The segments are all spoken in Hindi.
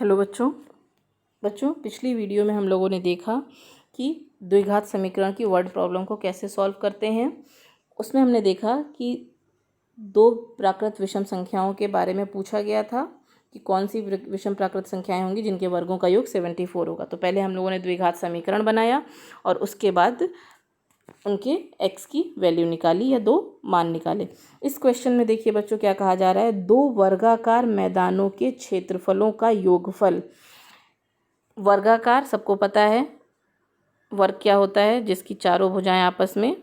हेलो बच्चों पिछली वीडियो में हम लोगों ने देखा कि द्विघात समीकरण की वर्ड प्रॉब्लम को कैसे सॉल्व करते हैं। उसमें हमने देखा कि दो प्राकृत विषम संख्याओं के बारे में पूछा गया था कि कौन सी विषम प्राकृत संख्याएं होंगी जिनके वर्गों का योग 74 होगा। तो पहले हम लोगों ने द्विघात समीकरण बनाया और उसके बाद उनके x की वैल्यू निकाली या दो मान निकाले। इस क्वेश्चन में देखिए बच्चों क्या कहा जा रहा है, दो वर्गाकार मैदानों के क्षेत्रफलों का योगफल। वर्गाकार सबको पता है, वर्ग क्या होता है, जिसकी चारों भुजाएं आपस में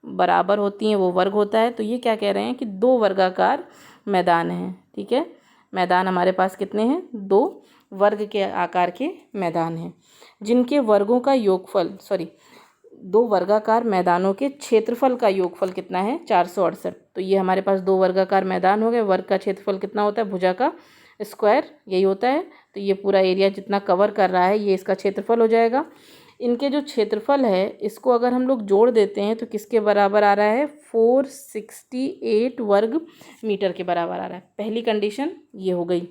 बराबर होती हैं वो वर्ग होता है। तो ये क्या कह रहे हैं कि दो वर्गाकार मैदान हैं। ठीक है, मैदान हमारे पास कितने हैं, दो वर्ग के आकार के मैदान हैं जिनके वर्गों का योगफल दो वर्गाकार मैदानों के क्षेत्रफल का योगफल कितना है, 468। तो ये हमारे पास दो वर्गाकार मैदान हो गए। वर्ग का क्षेत्रफल कितना होता है, भुजा का स्क्वायर यही होता है। तो ये पूरा एरिया जितना कवर कर रहा है ये इसका क्षेत्रफल हो जाएगा। इनके जो क्षेत्रफल है इसको अगर हम लोग जोड़ देते हैं तो किसके बराबर आ रहा है, 468 वर्ग मीटर के बराबर आ रहा है। पहली कंडीशन ये हो गई।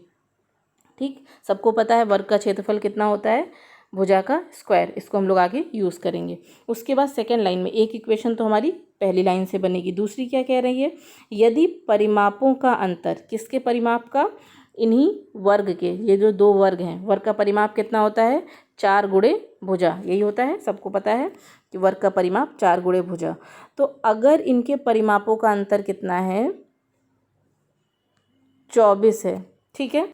ठीक, सबको पता है वर्ग का क्षेत्रफल कितना होता है, भुजा का स्क्वायर। इसको हम लोग आगे यूज़ करेंगे। उसके बाद सेकेंड लाइन में एक इक्वेशन तो हमारी पहली लाइन से बनेगी। दूसरी क्या कह रही है, यदि परिमापों का अंतर, किसके परिमाप का, इन्हीं वर्ग के, ये जो दो वर्ग हैं, वर्ग का परिमाप कितना होता है, 4 गुणे भुजा, यही होता है। सबको पता है कि वर्ग का परिमाप 4 गुणे भुजा। तो अगर इनके परिमापों का अंतर कितना है, 24 है। ठीक है,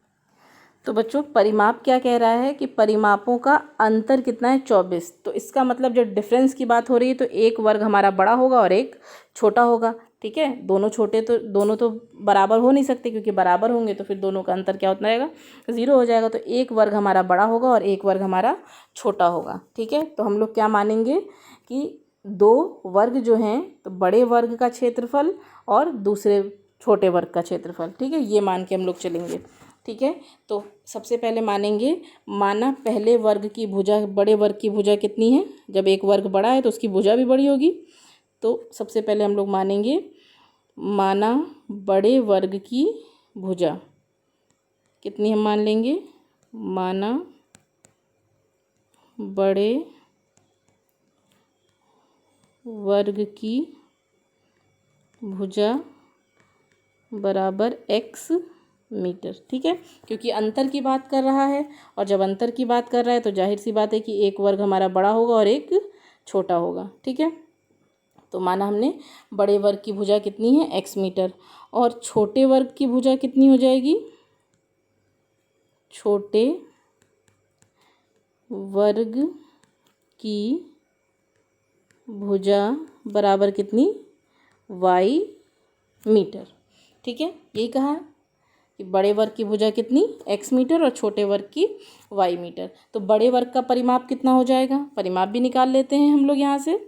तो बच्चों परिमाप क्या कह रहा है कि परिमापों का अंतर कितना है, 24। तो इसका मतलब जब डिफरेंस की बात हो रही है तो एक वर्ग हमारा बड़ा होगा और एक छोटा होगा। ठीक है, दोनों तो बराबर हो नहीं सकते, क्योंकि बराबर होंगे तो फिर दोनों का अंतर क्या होता रहेगा, 0 हो जाएगा। तो एक वर्ग हमारा बड़ा होगा और एक वर्ग हमारा छोटा होगा। ठीक है, तो हम लोग क्या मानेंगे कि दो वर्ग जो हैं तो बड़े वर्ग का क्षेत्रफल और दूसरे छोटे वर्ग का क्षेत्रफल, ठीक है, ये मान के हम लोग चलेंगे। ठीक है, तो सबसे पहले माना पहले वर्ग की भुजा, बड़े वर्ग की भुजा कितनी है, जब एक वर्ग बड़ा है तो उसकी भुजा भी बड़ी होगी। तो सबसे पहले हम लोग माना बड़े वर्ग की भुजा कितनी, हम मान लेंगे माना बड़े वर्ग की भुजा बराबर x मीटर। ठीक है, क्योंकि अंतर की बात कर रहा है और जब अंतर की बात कर रहा है तो जाहिर सी बात है कि एक वर्ग हमारा बड़ा होगा और एक छोटा होगा। ठीक है, तो माना हमने बड़े वर्ग की भुजा कितनी है, x मीटर, और छोटे वर्ग की भुजा कितनी हो जाएगी, छोटे वर्ग की भुजा बराबर कितनी, y मीटर। ठीक है, यही कहा कि बड़े वर्ग की भुजा कितनी, x मीटर, और छोटे वर्ग की y मीटर। तो बड़े वर्ग का परिमाप कितना हो जाएगा, परिमाप भी निकाल लेते हैं हम लोग यहाँ से।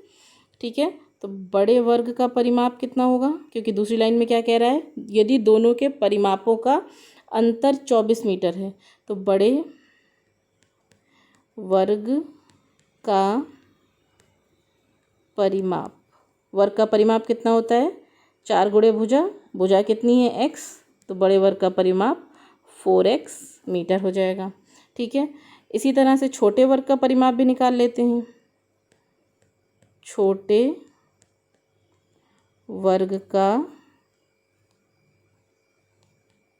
ठीक है, तो बड़े वर्ग का परिमाप कितना होगा, क्योंकि दूसरी लाइन में क्या कह रहा है, यदि दोनों के परिमापों का अंतर 24 मीटर है तो बड़े वर्ग का परिमाप, वर्ग का परिमाप कितना होता है, 4 गुणे भुजा, भुजा कितनी है x, तो बड़े वर्ग का परिमाप 4x मीटर हो जाएगा। ठीक है, इसी तरह से छोटे वर्ग का परिमाप भी निकाल लेते हैं। छोटे वर्ग का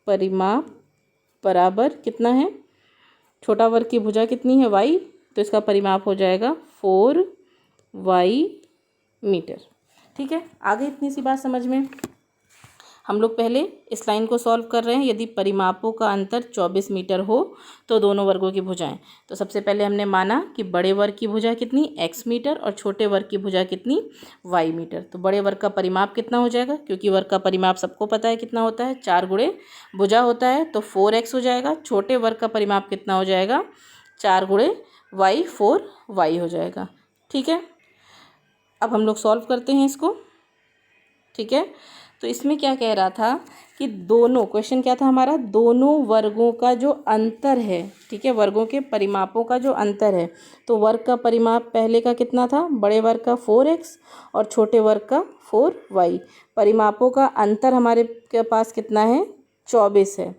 परिमाप बराबर कितना है, छोटा वर्ग की भुजा कितनी है, y, तो इसका परिमाप हो जाएगा 4y मीटर। ठीक है, आगे इतनी सी बात समझ में। हम लोग पहले इस लाइन को सॉल्व कर रहे हैं। यदि परिमापों का अंतर 24 मीटर हो तो दोनों वर्गों की भुजाएं। तो सबसे पहले हमने माना कि बड़े वर्ग की भुजा कितनी, x मीटर, और छोटे वर्ग की भुजा कितनी, y मीटर। तो बड़े वर्ग का परिमाप कितना हो जाएगा, क्योंकि वर्ग का परिमाप सबको पता है कितना होता है, 4 गुणे भुजा होता है, तो 4x हो जाएगा। छोटे वर्ग का परिमाप कितना हो जाएगा, 4 गुणे y, 4y हो जाएगा। ठीक है, अब हम लोग सॉल्व करते हैं इसको। ठीक है, तो इसमें क्या कह रहा था कि दोनों, क्वेश्चन क्या था हमारा, दोनों वर्गों का जो अंतर है, ठीक है, वर्गों के परिमापों का जो अंतर है, तो वर्ग का परिमाप पहले का कितना था, बड़े वर्ग का 4x और छोटे वर्ग का 4y। परिमापों का अंतर हमारे के पास कितना है, 24 है,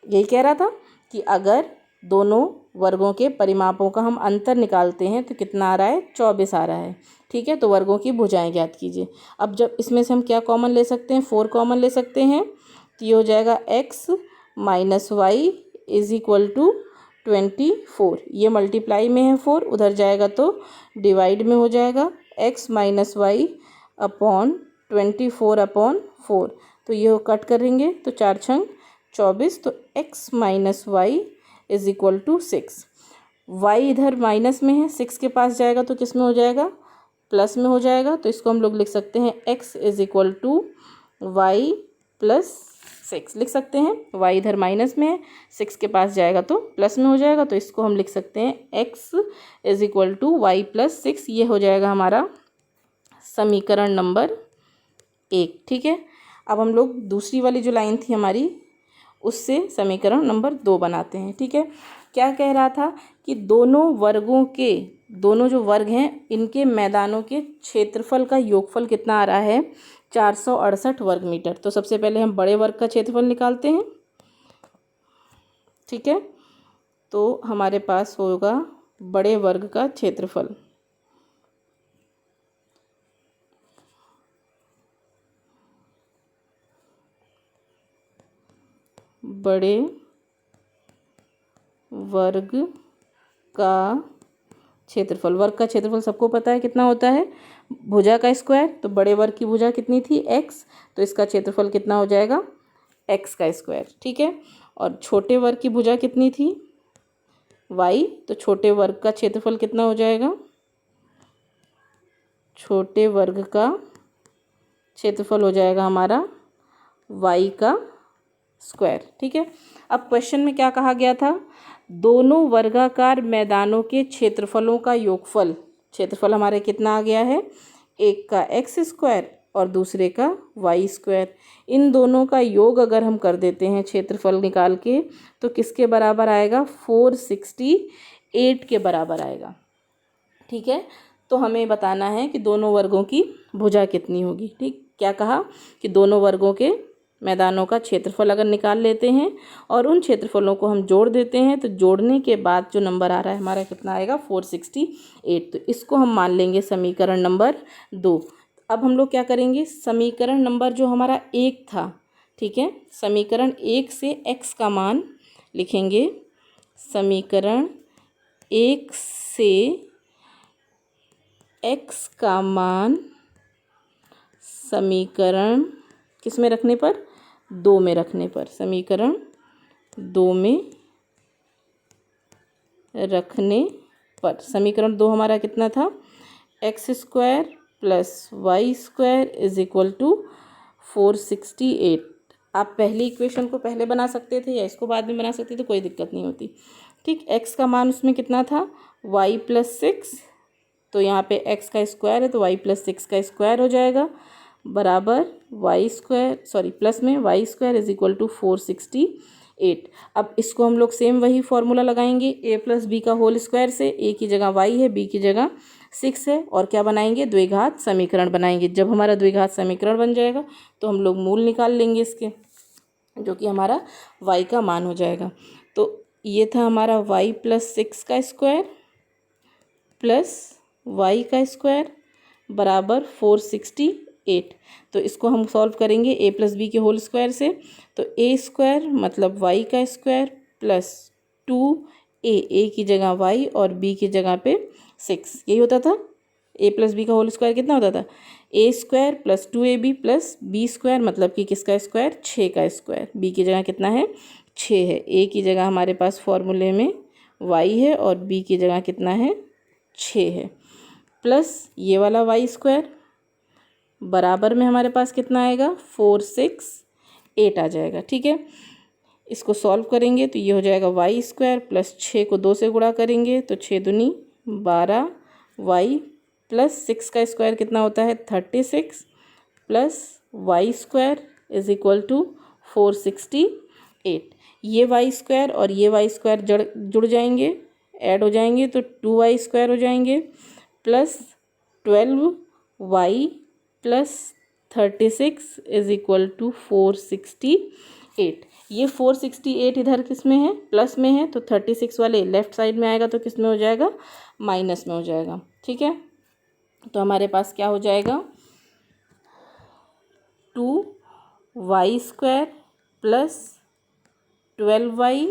यही कह रहा था। कि अगर दोनों वर्गों के परिमापों का हम अंतर निकालते हैं तो कितना आ रहा है, 24 आ रहा है। ठीक है, तो वर्गों की भुजाएं ज्ञात कीजिए। अब जब इसमें से हम क्या कॉमन ले सकते हैं, 4 कॉमन ले सकते हैं, तो ये हो जाएगा x minus y is equal to 24। ये मल्टीप्लाई में है 4, उधर जाएगा तो डिवाइड में हो जाएगा, x minus y upon 24 upon 4। तो ये कट करेंगे तो 4 छंग 24, तो x minus y is equal to 6। Y इधर माइनस में है, 6 के पास जाएगा तो किस में हो जाएगा, प्लस में हो जाएगा। तो इसको हम लोग लिख सकते हैं x is equal to y plus 6 लिख सकते हैं। y इधर माइनस में है, 6 के पास जाएगा तो प्लस में हो जाएगा, तो इसको हम लिख सकते हैं x is equal to y plus 6। ये हो जाएगा हमारा समीकरण नंबर 1। ठीक है, अब हम लोग दूसरी वाली जो लाइन थी हमारी, उससे समीकरण नंबर 2 बनाते हैं। ठीक है, क्या कह रहा था कि दोनों वर्गों के, दोनों जो वर्ग हैं इनके मैदानों के क्षेत्रफल का योगफल कितना आ रहा है, 468 वर्ग मीटर। तो सबसे पहले हम बड़े वर्ग का क्षेत्रफल निकालते हैं। ठीक है, तो हमारे पास होगा बड़े वर्ग का क्षेत्रफल, बड़े वर्ग का क्षेत्रफल। वर्ग का क्षेत्रफल सबको पता है कितना होता है, भुजा का स्क्वायर। तो बड़े वर्ग की भुजा कितनी थी, x, तो इसका क्षेत्रफल कितना हो जाएगा, x का स्क्वायर। ठीक है, और छोटे वर्ग की भुजा कितनी थी, y, तो छोटे वर्ग का क्षेत्रफल कितना हो जाएगा, छोटे वर्ग का क्षेत्रफल हो जाएगा हमारा y का स्क्वायर। ठीक है, अब क्वेश्चन में क्या कहा गया था, दोनों वर्गाकार मैदानों के क्षेत्रफलों का योगफल। क्षेत्रफल हमारे कितना आ गया है, एक का x स्क्वायर और दूसरे का y स्क्वायर। इन दोनों का योग अगर हम कर देते हैं क्षेत्रफल निकाल के, तो किसके बराबर आएगा, 468 के बराबर आएगा। ठीक है, तो हमें बताना है कि दोनों वर्गों की भुजा कितनी होगी। ठीक, क्या कहा कि दोनों वर्गों के मैदानों का क्षेत्रफल अगर निकाल लेते हैं और उन क्षेत्रफलों को हम जोड़ देते हैं, तो जोड़ने के बाद जो नंबर आ रहा है हमारा कितना आएगा, 468। तो इसको हम मान लेंगे समीकरण नंबर 2। अब हम लोग क्या करेंगे, समीकरण नंबर जो हमारा 1 था, ठीक है, समीकरण 1 से x का मान लिखेंगे। समीकरण 1 से x का मान समीकरण किस में रखने पर, 2 में रखने पर, समीकरण 2 में रखने पर। समीकरण 2 हमारा कितना था, x square plus y square is equal to 468। आप पहली इक्वेशन को पहले बना सकते थे या इसको बाद में बना सकते थे, कोई दिक्कत नहीं होती। ठीक, x का मान उसमें कितना था, y प्लस 6, तो यहाँ पे x का स्क्वायर है तो y प्लस 6 का स्क्वायर हो जाएगा, बराबर वाई स्क्वायर, सॉरी प्लस में y square is equal to 468। अब इसको हम लोग सेम वही फॉर्मूला लगाएंगे, a प्लस बी का होल स्क्वायर से। a की जगह y है, b की जगह 6 है, और क्या बनाएंगे, द्विघात समीकरण बनाएंगे। जब हमारा द्विघात समीकरण बन जाएगा तो हम लोग मूल निकाल लेंगे इसके, जो कि हमारा y का मान हो जाएगा। तो ये था हमारा y प्लस 6 का स्क्वायर प्लस y का स्क्वायर बराबर 468। तो इसको हम सॉल्व करेंगे a प्लस बी के होल स्क्वायर से। तो a स्क्वायर मतलब y का स्क्वायर प्लस 2a की जगह y और b की जगह पे 6, यही होता था। a प्लस बी का होल स्क्वायर कितना होता था, a square plus 2ab plus b square, मतलब कि किसका स्क्वायर, 6 का स्क्वायर। b की जगह कितना है, 6 है। a की जगह हमारे पास फॉर्मूले में y है और b की जगह कितना है, 6 है, प्लस ये वाला वाई स्क्वायर बराबर में हमारे पास कितना आएगा, 468 आ जाएगा। ठीक है, इसको सॉल्व करेंगे तो ये हो जाएगा वाई स्क्वायर प्लस 6 को 2 से गुणा करेंगे तो 6 दूनी 12, वाई प्लस 6 का स्क्वायर कितना होता है, 36, plus y square is equal to 468। ये वाई स्क्वायर और ये वाई स्क्वायर जुड़ जाएंगे, ऐड हो जाएंगे तो 2y स्क्वायर हो जाएंगे, plus 12y plus 36 is equal to 468। ये 468 इधर किस में है, प्लस में है, तो 36 वाले लेफ्ट साइड में आएगा तो किस में हो जाएगा, माइनस में हो जाएगा। ठीक है, तो हमारे पास क्या हो जाएगा, 2y² plus 12y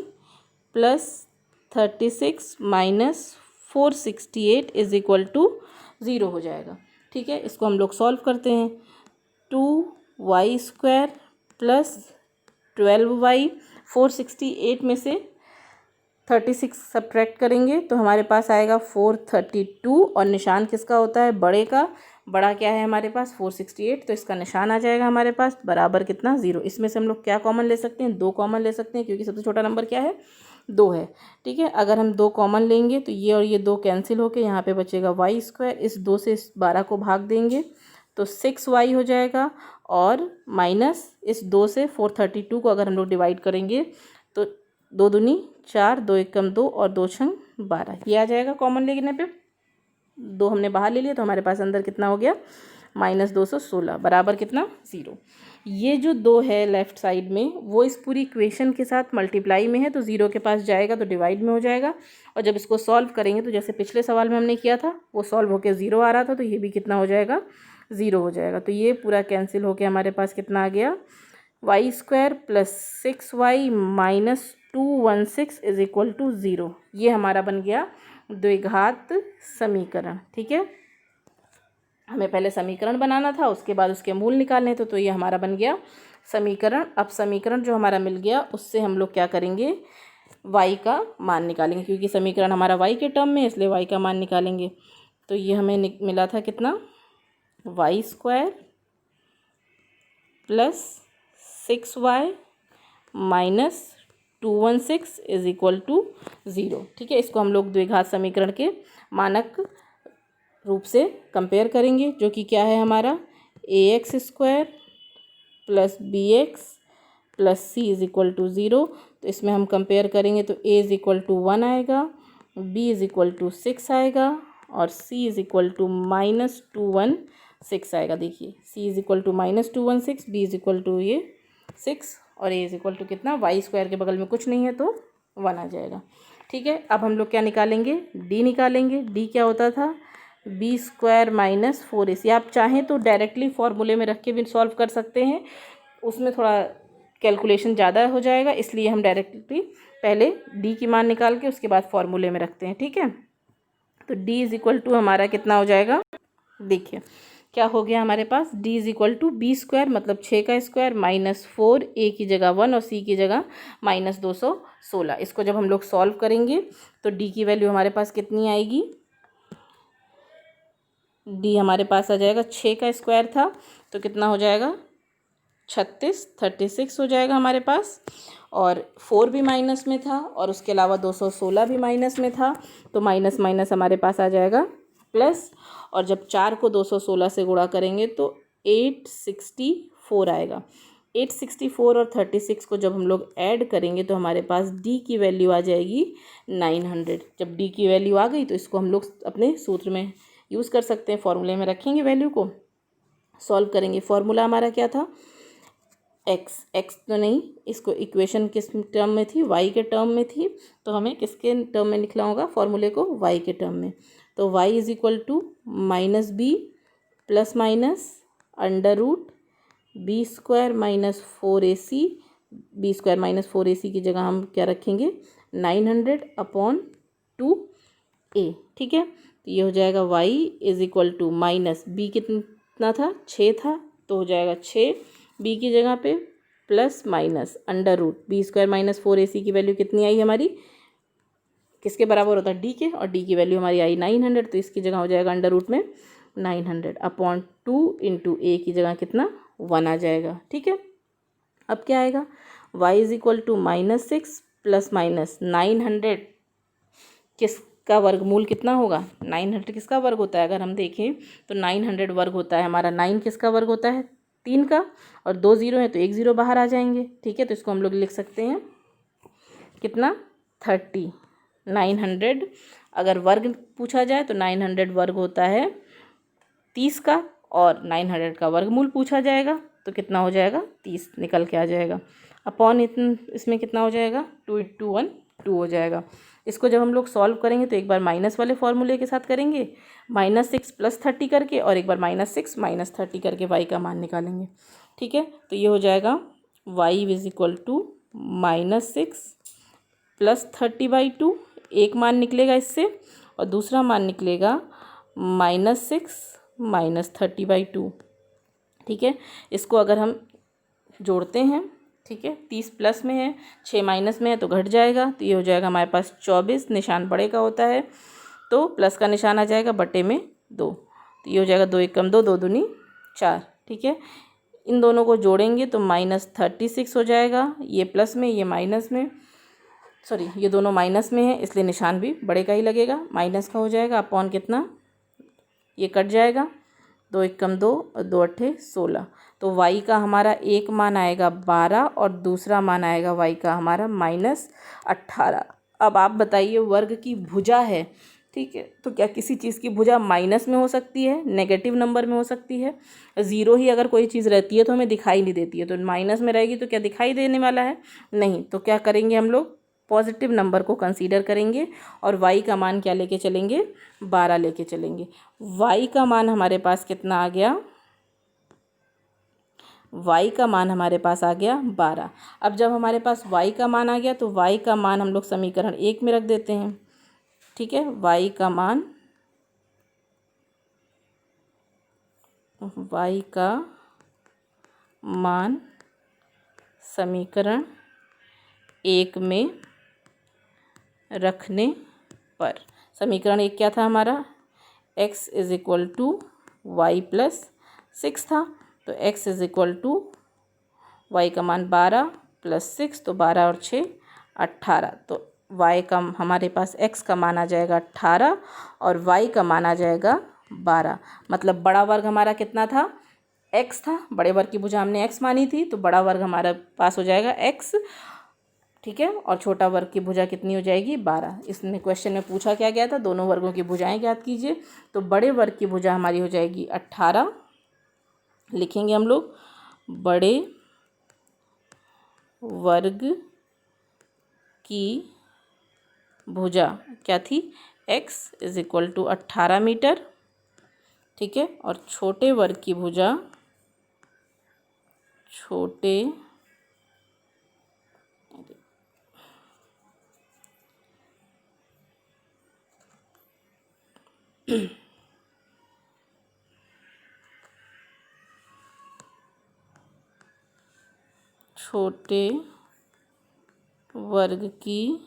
plus 36 minus 468 is equal to 0 हो जाएगा। ठीक है, इसको हम लोग सॉल्व करते हैं। 2y² प्लस 12y, 468 में से 36 सब्ट्रैक्ट करेंगे तो हमारे पास आएगा 432, और निशान किसका होता है, बड़े का। बड़ा क्या है हमारे पास, 468, तो इसका निशान आ जाएगा हमारे पास बराबर कितना, 0। इसमें से हम लोग क्या कॉमन ले सकते हैं, 2 कॉमन ले सकते हैं, क्योंकि सबसे छोटा नंबर क्या है, 2 है। ठीक है, अगर हम 2 कॉमन लेंगे तो ये और ये 2 कैंसिल होके यहाँ पे बचेगा y²। इस 2 से इस 12 को भाग देंगे तो 6y हो जाएगा, और माइनस इस 2 से 432 को अगर हम लोग डिवाइड करेंगे तो 2 दूनी 4, 2 एकम 2 और 2 छंग 12, ये आ जाएगा कॉमन लेने पे। 2 हमने बाहर ले लिया तो हमारे पास अंदर कितना हो गया, -216 बराबर कितना, 0। ये जो 2 है लेफ़्ट साइड में वो इस पूरी इक्वेशन के साथ मल्टीप्लाई में है, तो 0 के पास जाएगा तो डिवाइड में हो जाएगा। और जब इसको सॉल्व करेंगे तो जैसे पिछले सवाल में हमने किया था वो सॉल्व होकर 0 आ रहा था, तो ये भी कितना हो जाएगा, 0 हो जाएगा। तो ये पूरा कैंसिल होकर हमारे पास कितना आ गया, y² plus 6y minus 216 is equal to 0। ये हमारा बन गया द्विघात समीकरण। ठीक है, हमें पहले समीकरण बनाना था, उसके बाद उसके मूल निकालने थे, तो ये हमारा बन गया समीकरण। अब समीकरण जो हमारा मिल गया उससे हम लोग क्या करेंगे, y का मान निकालेंगे, क्योंकि समीकरण हमारा y के टर्म में है, इसलिए y का मान निकालेंगे। तो ये हमें मिला था कितना, y² plus 6y minus 216 is equal to 0। ठीक है, इसको हम लोग द्विघात समीकरण के मानक रूप से कंपेयर करेंगे, जो कि क्या है हमारा, ax² plus bx plus c is equal to 0। तो इसमें हम कंपेयर करेंगे तो a इज इक्वल टू 1 आएगा, b इज इक्वल टू 6 आएगा, और c इज इक्वल टू -216 आएगा। देखिए c is equal to -216, b is equal to ये 6, और a इज इक्वल टू कितना, y² के बगल में कुछ नहीं है तो 1 आ जाएगा। ठीक है, अब हम लोग क्या निकालेंगे, d निकालेंगे। d क्या होता था, b² माइनस 4ac। आप चाहें तो डायरेक्टली फॉर्मूले में रख के भी सॉल्व कर सकते हैं, उसमें थोड़ा कैलकुलेशन ज़्यादा हो जाएगा, इसलिए हम डायरेक्टली पहले d की मान निकाल के उसके बाद फॉर्मूले में रखते हैं। ठीक है, तो d इज इक्वल टू हमारा कितना हो जाएगा, देखिए क्या हो गया हमारे पास, d is equal to b² मतलब 6 का स्क्वायर माइनस 4, a की जगह 1 और c की जगह -216। इसको जब हम लोग सॉल्व करेंगे तो d की वैल्यू हमारे पास कितनी आएगी, d हमारे पास आ जाएगा, 6 का स्क्वायर था तो कितना हो जाएगा, 36 हो जाएगा हमारे पास, और 4 भी माइनस में था, और उसके अलावा 216 भी माइनस में था, तो माइनस माइनस हमारे पास आ जाएगा प्लस। और जब 4 को 216 से गुणा करेंगे तो 864 आएगा। 864 और 36 को जब हम लोग ऐड करेंगे तो हमारे पास d की वैल्यू आ जाएगी 900। जब d की वैल्यू आ गई तो इसको हम लोग अपने सूत्र में यूज़ कर सकते हैं, फॉर्मूले में रखेंगे, वैल्यू को सॉल्व करेंगे। फॉर्मूला हमारा क्या था, x तो नहीं, इसको इक्वेशन किस टर्म में थी, y के टर्म में थी, तो हमें किसके टर्म में लिखना होगा, फॉर्मूले को y के टर्म में। तो y is equal to -b plus minus √b² minus 4ac, b² minus 4ac की जगह हम क्या रखेंगे, 900 अपॉन 2a। ठीक है, तो ये हो जाएगा y is equal to minus b कितना था, 6 था, तो हो जाएगा 6 b की जगह पे plus minus √b² minus 4ac की वैल्यू कितनी आई हमारी, किसके बराबर होता है, d के, और d की वैल्यू हमारी आई 900, तो इसकी जगह हो जाएगा √ में 900 अपॉन 2 इंटू a की जगह कितना, 1 आ जाएगा। ठीक है, अब क्या आएगा, y is equal to -6 plus minus 900 किसका वर्गमूल कितना होगा, 900 किसका वर्ग होता है, अगर हम देखें तो 900 वर्ग होता है हमारा, 9 किसका वर्ग होता है, 3 का, और 2 0 है तो 1 0 बाहर आ जाएंगे। ठीक है, तो इसको हम लोग लिख सकते हैं कितना, 30। 900 अगर वर्ग पूछा जाए तो 900 वर्ग होता है 30 का, और 900 का वर्गमूल पूछा जाएगा तो कितना हो जाएगा, 30 निकल के आ जाएगा। अपॉन इसमें कितना हो जाएगा 2 × 1 2 हो जाएगा। इसको जब हम लोग सॉल्व करेंगे तो एक बार माइनस वाले फॉर्मूले के साथ करेंगे, -6 + 30 करके, और एक बार -6 - 30 करके y का मान निकालेंगे। ठीक है, तो ये हो जाएगा y = -6 + 30/2, एक मान निकलेगा इससे, और दूसरा मान निकलेगा -6 - 30/2। ठीक है, इसको अगर हम जोड़ते हैं, ठीक है, 30 प्लस में है, 6 माइनस में है तो घट जाएगा, तो ये हो जाएगा हमारे पास 24, निशान बड़े का होता है तो प्लस का निशान आ जाएगा, बटे में 2, तो ये हो जाएगा 2 × 1 = 2, 2 दूनी 4। ठीक है, इन दोनों को जोड़ेंगे तो -36 हो जाएगा, ये प्लस में ये माइनस में, सॉरी ये दोनों माइनस में है इसलिए निशान भी बड़े का ही लगेगा, माइनस का हो जाएगा, अपॉन कितना, ये कट जाएगा, 2 × 1 = 2 और 2 × 8 = 16। तो y का हमारा एक मान आएगा 12 और दूसरा मान आएगा y का हमारा -18। अब आप बताइए, वर्ग की भुजा है, ठीक है, तो क्या किसी चीज़ की भुजा माइनस में हो सकती है, नेगेटिव नंबर में हो सकती है? ज़ीरो ही अगर कोई चीज़ रहती है तो हमें दिखाई नहीं देती है, तो माइनस में रहेगी तो क्या दिखाई देने वाला है? नहीं। तो क्या करेंगे हम लोग, पॉजिटिव नंबर को कंसीडर करेंगे और y का मान क्या लेके चलेंगे, 12 लेके चलेंगे। y का मान हमारे पास कितना आ गया, y का मान हमारे पास आ गया 12। अब जब हमारे पास y का मान आ गया तो y का मान हम लोग समीकरण 1 में रख देते हैं। ठीक है, y का मान समीकरण 1 में रखने पर, समीकरण 1 क्या था हमारा, x = y + 6 था, तो x = y का मान 12 + 6, तो 12 और 6 18, तो y का हमारे पास x का मान आ जाएगा 18 और y का मान आ जाएगा 12। मतलब बड़ा वर्ग हमारा कितना था, x था, बड़े वर्ग की भुजा हमने x मानी थी, तो बड़ा वर्ग हमारे पास हो जाएगा x। ठीक है, और छोटा वर्ग की भुजा कितनी हो जाएगी, 12। इसमें क्वेश्चन में पूछा क्या गया था, दोनों वर्गों की भुजाएं ज्ञात कीजिए, तो बड़े वर्ग की भुजा हमारी हो जाएगी 18, लिखेंगे हम लोग, बड़े वर्ग की भुजा क्या थी, x = 18 मीटर। ठीक है, और छोटे वर्ग की भुजा, छोटे वर्ग की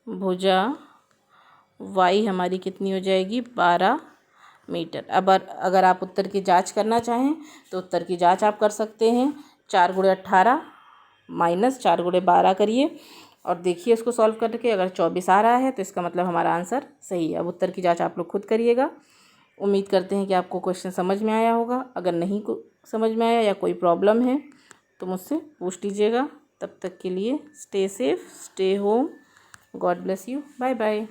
भुजा y हमारी कितनी हो जाएगी, 12 मीटर। अब अगर आप उत्तर की जांच करना चाहें तो उत्तर की जांच आप कर सकते हैं, 4 × 18 - 4 × 12 करिए और देखिए इसको सॉल्व करके, अगर 24 आ रहा है तो इसका मतलब हमारा आंसर सही है। अब उत्तर की जांच आप लोग खुद करिएगा। उम्मीद करते हैं कि आपको क्वेश्चन समझ में आया होगा। अगर नहीं समझ में आया या कोई प्रॉब्लम है तो मुझसे पूछ लीजिएगा। तब तक के लिए stay safe, stay home, God bless you, bye bye.